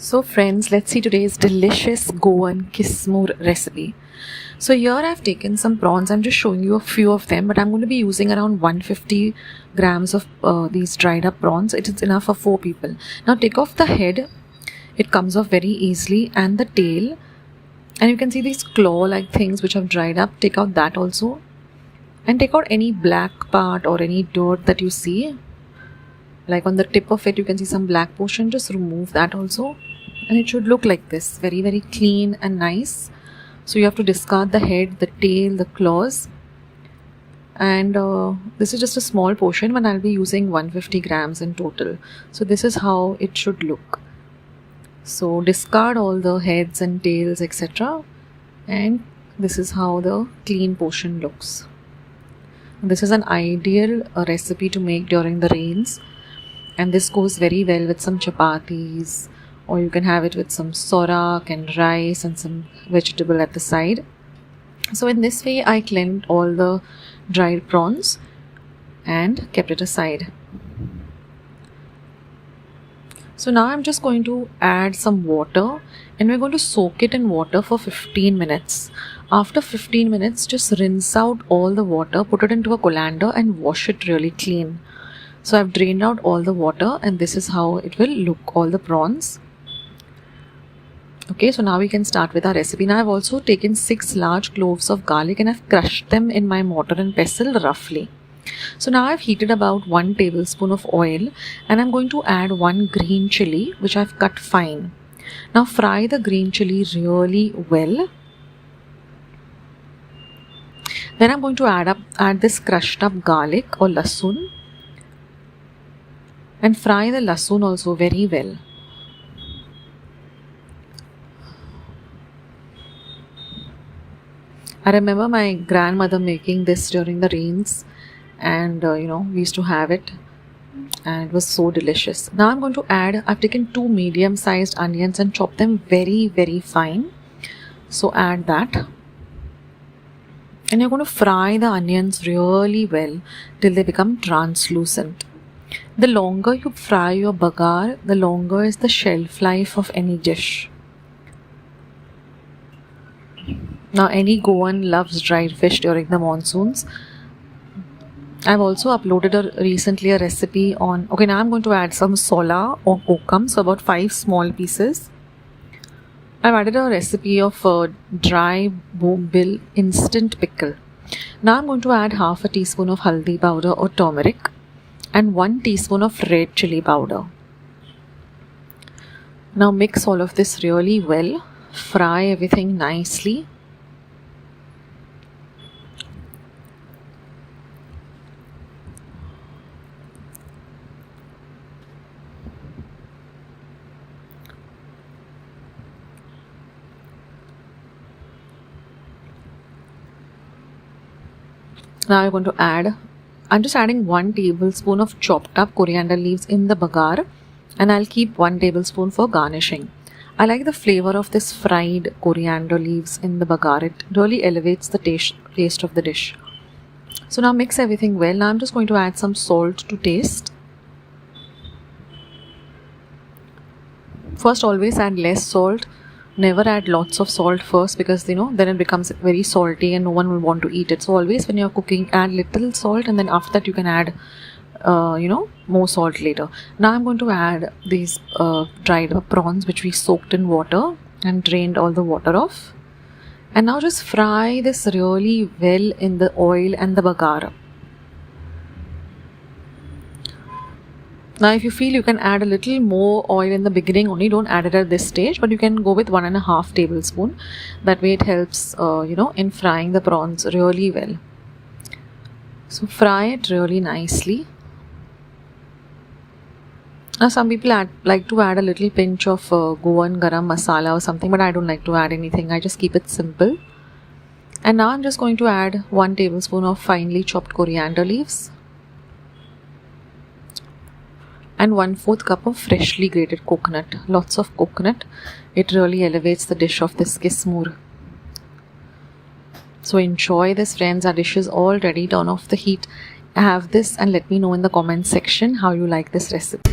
So friends, let's see today's delicious Goan Kismur recipe. So here I've taken some prawns. I'm just showing you a few of them, but I'm going to be using around 150 grams of these dried up prawns. It is enough for 4 people. Now take off the head. It comes off very easily, and the tail. And you can see these claw-like things which have dried up. Take out that also. And take out any black part or any dirt that you see. Like on the tip of it, you can see some black portion. Just remove that also. And it should look like this. Very, very clean and nice. So you have to discard the head, the tail, the claws. And this is just a small portion, but I'll be using 150 grams in total. So this is how it should look. So discard all the heads and tails, etc. And this is how the clean portion looks. This is an ideal recipe to make during the rains. And this goes very well with some chapatis, or you can have it with some sorak and rice and some vegetable at the side. So in this way I cleaned all the dried prawns and kept it aside. So now I'm just going to add some water, and we're going to soak it in water for 15 minutes. After 15 minutes, just rinse out all the water, put it into a colander and wash it really clean. So I've drained out all the water, and this is how it will look, all the prawns. Okay, so now we can start with our recipe. Now I've also taken 6 large cloves of garlic, and I've crushed them in my mortar and pestle roughly. So now I've heated about 1 tablespoon of oil, and I'm going to add 1 green chilli which I've cut fine. Now fry the green chilli really well. Then I'm going to add this crushed up garlic or lasoon, and fry the lasoon also very well. I remember my grandmother making this during the rains, and we used to have it, and it was so delicious. Now I'm going to I've taken 2 medium-sized onions and chopped them very, very fine. So add that. And you're going to fry the onions really well till they become translucent. The longer you fry your bagar, the longer is the shelf life of any dish. Now any Goan loves dried fish during the monsoons. I've also uploaded recently a recipe on... Okay, now I'm going to add some sola or kokum, so about 5 small pieces. I've added a recipe of dry bombil instant pickle. Now I'm going to add half a teaspoon of haldi powder or turmeric and 1 teaspoon of red chilli powder. Now mix all of this really well. Fry everything nicely. Now I'm going to I'm just adding 1 tablespoon of chopped up coriander leaves in the bagar, and I'll keep 1 tablespoon for garnishing. I like the flavor of this fried coriander leaves in the bagar. It really elevates the taste of the dish. So now mix everything well. Now I'm just going to add some salt to taste. First, always add less salt. Never add lots of salt first, because then it becomes very salty and no one will want to eat it. So always when you're cooking, add little salt, and then after that you can add more salt later. Now I'm going to add these dried up prawns which we soaked in water and drained all the water off. And now just fry this really well in the oil and the bagar. Now if you feel you can add a little more oil in the beginning only, don't add it at this stage, but you can go with 1.5 tablespoon. That way it helps in frying the prawns really well. So fry it really nicely. Now some people like to add a little pinch of Goan garam masala or something, but I don't like to add anything. I just keep it simple. And now I'm just going to add 1 tablespoon of finely chopped coriander leaves and 1/4 cup of freshly grated coconut. Lots of coconut. It really elevates the dish of this kismur. So enjoy this, friends. Our dish is all ready. Turn off the heat. Have this and let me know in the comment section how you like this recipe.